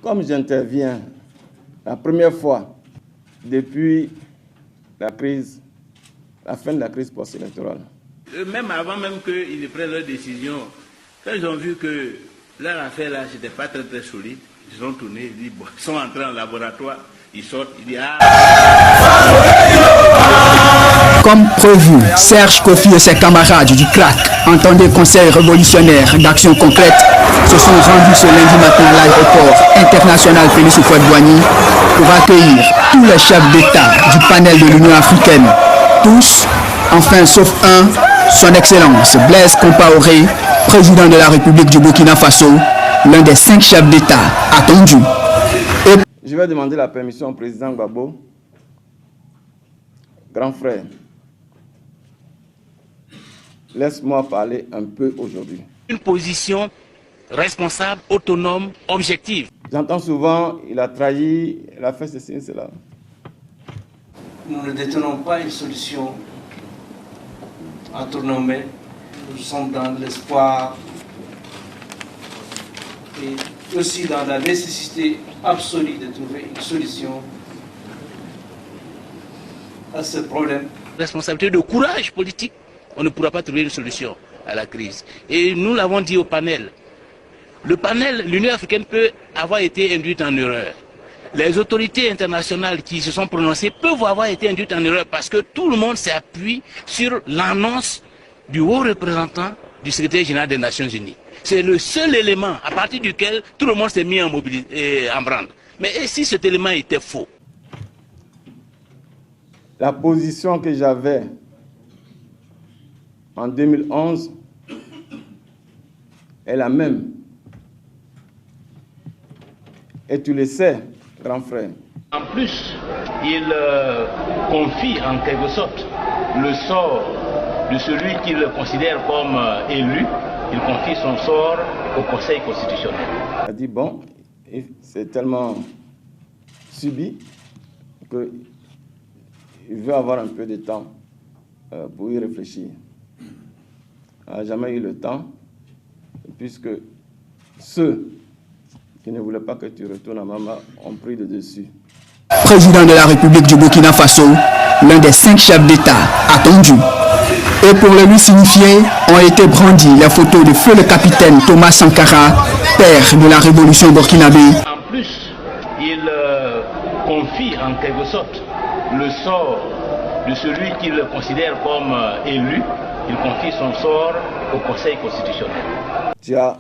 Comme j'interviens la première fois depuis la fin de la crise post-électorale. Même avant qu'ils ne prennent leur décision, quand ils ont vu que leur affaire là, c'était pas très très solide, ils ont tourné, ils disent, bon, ils sont entrés en laboratoire, ils sortent, ils disent Comme prévu, Serge Kofi et ses camarades du CRAC, entendez Conseil révolutionnaire d'action concrète, se sont rendus ce lundi matin à l'aéroport international Félix Houphouët-Boigny pour accueillir tous les chefs d'État du panel de l'Union africaine. Tous, enfin sauf un, son Excellence Blaise Compaoré, président de la République du Burkina Faso, l'un des 5 chefs d'État attendus. Je vais demander la permission au président Gbagbo, grand frère. Laisse-moi parler un peu aujourd'hui. une position responsable, autonome, objective. J'entends souvent, il a trahi, il a fait ceci et cela. Nous ne détenons pas une solution entre nos mains. Nous sommes dans l'espoir et aussi dans la nécessité absolue de trouver une solution à ce problème. Responsabilité de courage politique, on ne pourra pas trouver une solution à la crise. Et nous l'avons dit au panel. Le panel, l'Union africaine peut avoir été induite en erreur. Les autorités internationales qui se sont prononcées peuvent avoir été induites en erreur parce que tout le monde s'appuie sur l'annonce du haut représentant du secrétaire général des Nations Unies. C'est le seul élément à partir duquel tout le monde s'est mis en branle. Mais et si cet élément était faux? La position que j'avais en 2011 est la même. Et tu le sais, grand frère. En plus, il confie en quelque sorte le sort de celui qu'il considère comme élu. Il confie son sort au Conseil constitutionnel. Il a dit, bon, c'est tellement subi qu'il veut avoir un peu de temps pour y réfléchir. Il n'a jamais eu le temps, puisque ceux qui ne voulaient pas que tu retournes à Mama ont pris le dessus. Président de la République du Burkina Faso, l'un des 5 chefs d'État attendus. Et pour le lui signifier, ont été brandis les photos de feu le capitaine Thomas Sankara, père de la révolution burkinabé. En plus, il confie en quelque sorte le sort de celui qu'il considère comme élu. Il confie son sort au Conseil constitutionnel. Tu as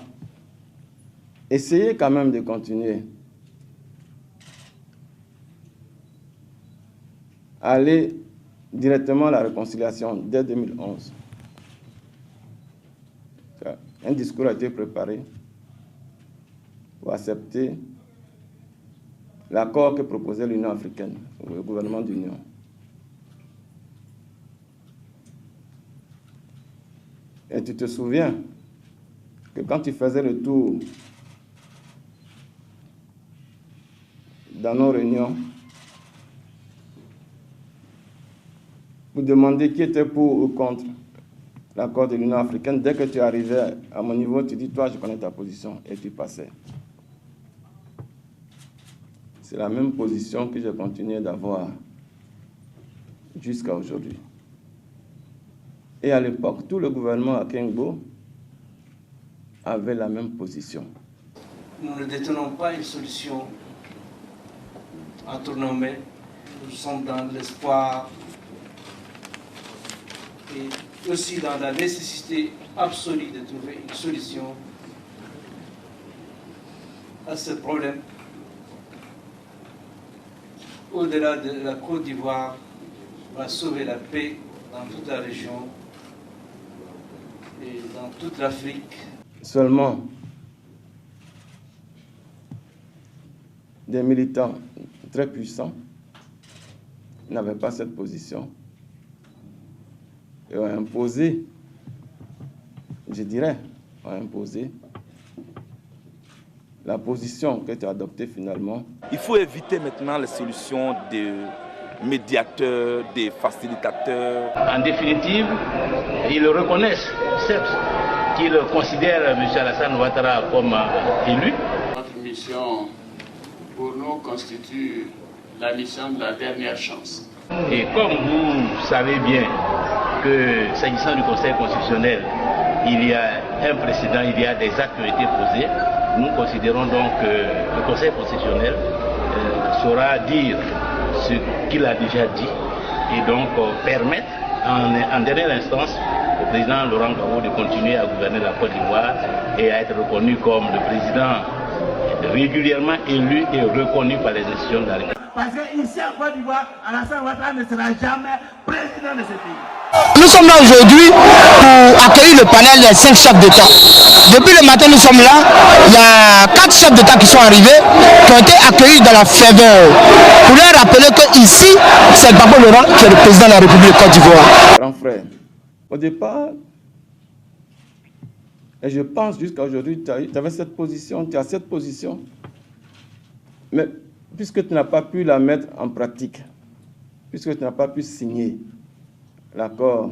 essayé quand même de continuer. Aller directement à la réconciliation dès 2011. Un discours a été préparé pour accepter l'accord que proposait l'Union africaine, le gouvernement de l'Union. Et tu te souviens que quand tu faisais le tour dans nos réunions, pour demander qui était pour ou contre l'accord de l'Union africaine, dès que tu arrivais à mon niveau, tu dis, toi, je connais ta position, et tu passais. C'est la même position que j'ai continué d'avoir jusqu'à aujourd'hui. Et à l'époque, tout le gouvernement à Kengbo avait la même position. Nous ne détenons pas une solution entre nos mains. Nous sommes dans l'espoir et aussi dans la nécessité absolue de trouver une solution à ce problème. Au-delà de la Côte d'Ivoire, va sauver la paix dans toute la région et dans toute l'Afrique. Seulement, des militants très puissants n'avaient pas cette position et ont imposé, je dirais, ont imposé la position que tu as adoptée finalement. Il faut éviter maintenant les solutions de médiateurs, des facilitateurs. En définitive, ils reconnaissent, certes, qu'ils considèrent M. Alassane Ouattara comme élu. Notre mission pour nous constitue la mission de la dernière chance. Et comme vous savez bien que s'agissant du Conseil constitutionnel, il y a un précédent, il y a des actes qui ont été posés, nous considérons donc que le Conseil constitutionnel saura dire ce qu'il a déjà dit et donc permettre en dernière instance au président Laurent Gbagbo de continuer à gouverner la Côte d'Ivoire et à être reconnu comme le président régulièrement élu et reconnu par les institutions de la République. Parce qu'ici en Côte d'Ivoire, Alassane Ouattara ne sera jamais président de ce pays. Nous sommes là aujourd'hui pour accueillir le panel des 5 chefs d'État. Depuis le matin, nous sommes là. Il y a 4 chefs d'État qui sont arrivés, qui ont été accueillis dans la ferveur. Pour leur rappeler qu'ici, c'est Gbagbo Laurent qui est le président de la République de Côte d'Ivoire. Grand frère, au départ, et je pense jusqu'à aujourd'hui, tu avais cette position, tu as cette position, mais puisque tu n'as pas pu la mettre en pratique, puisque tu n'as pas pu signer l'accord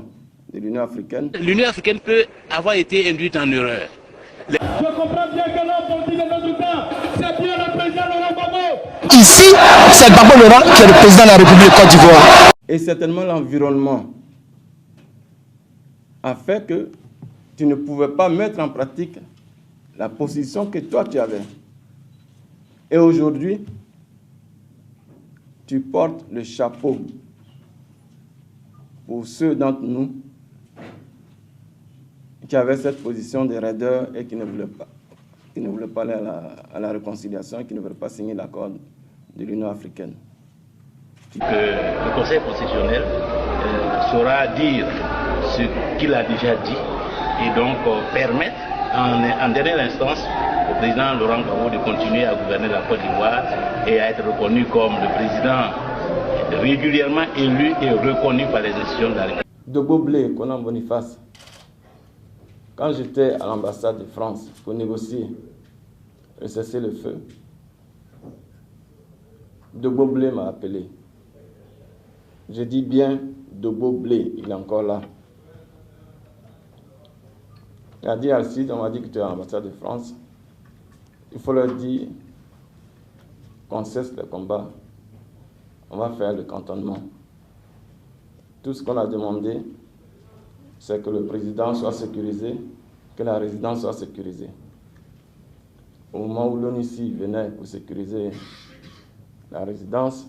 de l'Union africaine. L'Union africaine peut avoir été induite en erreur. Je comprends bien que l'homme politique de notre temps, c'est bien le président Laurent Gbagbo. Ici, c'est Gbagbo Laurent qui est le président de la République de Côte d'Ivoire. Et certainement l'environnement a fait que tu ne pouvais pas mettre en pratique la position que toi tu avais. Et aujourd'hui, tu portes le chapeau pour ceux d'entre nous qui avaient cette position de raideur et qui ne voulaient pas aller à la réconciliation, qui ne voulaient pas signer l'accord de l'Union africaine. Le Conseil constitutionnel saura dire ce qu'il a déjà dit et donc permettre en dernière instance au président Laurent Gbagbo de continuer à gouverner la Côte d'Ivoire et à être reconnu comme le président régulièrement élu et reconnu par les institutions de la République. Dogbo Blé, Konan Boniface, quand j'étais à l'ambassade de France pour négocier le cessez-le-feu, Dogbo Blé m'a appelé. Je dis bien Dogbo Blé, il est encore là. Il a dit Alcide, on m'a dit que tu es à l'ambassade de France. Il faut leur dire qu'on cesse le combat. On va faire le cantonnement. Tout ce qu'on a demandé, c'est que le président soit sécurisé, que la résidence soit sécurisée. Au moment où l'ONUCI venait pour sécuriser la résidence,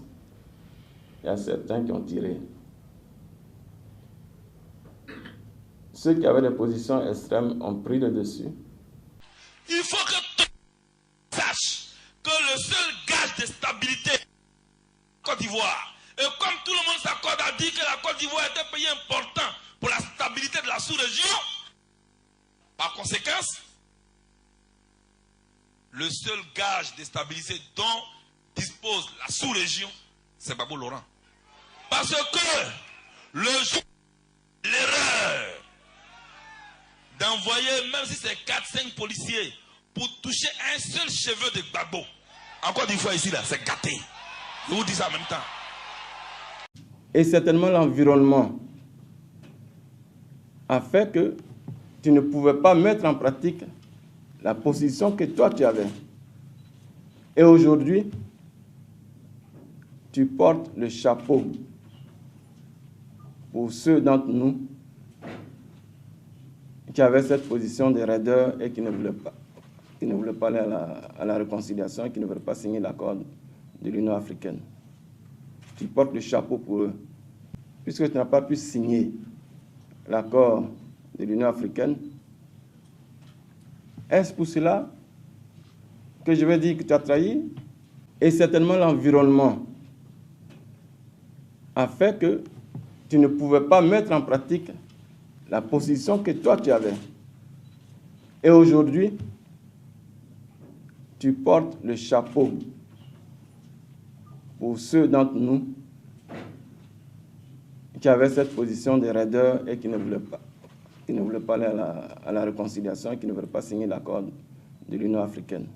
il y a certains qui ont tiré. Ceux qui avaient des positions extrêmes ont pris le dessus. Il faut que tout le monde sache que le seul gage de stabilité Côte d'Ivoire, et comme tout le monde s'accorde à dire que la Côte d'Ivoire est un pays important pour la stabilité de la sous-région, par conséquent, le seul gage de stabilité dont dispose la sous-région, c'est Gbagbo Laurent. Parce que le jour de l'erreur d'envoyer, même si c'est 4-5 policiers, pour toucher un seul cheveu de Gbagbo, en Côte d'Ivoire ici, là, c'est gâté. Je vous dis ça en même temps. Et certainement l'environnement a fait que tu ne pouvais pas mettre en pratique la position que toi tu avais. Et aujourd'hui, tu portes le chapeau pour ceux d'entre nous qui avaient cette position de raideur et qui ne voulaient pas aller à la réconciliation et qui ne voulaient pas signer l'accord de l'Union africaine. Tu portes le chapeau pour eux. Puisque tu n'as pas pu signer l'accord de l'Union africaine, est-ce pour cela que je vais dire que tu as trahi? Et certainement l'environnement a fait que tu ne pouvais pas mettre en pratique la position que toi tu avais. Et aujourd'hui, tu portes le chapeau pour ceux d'entre nous qui avaient cette position de raideur et qui ne voulaient pas aller à la réconciliation et qui ne voulaient pas signer l'accord de l'Union africaine.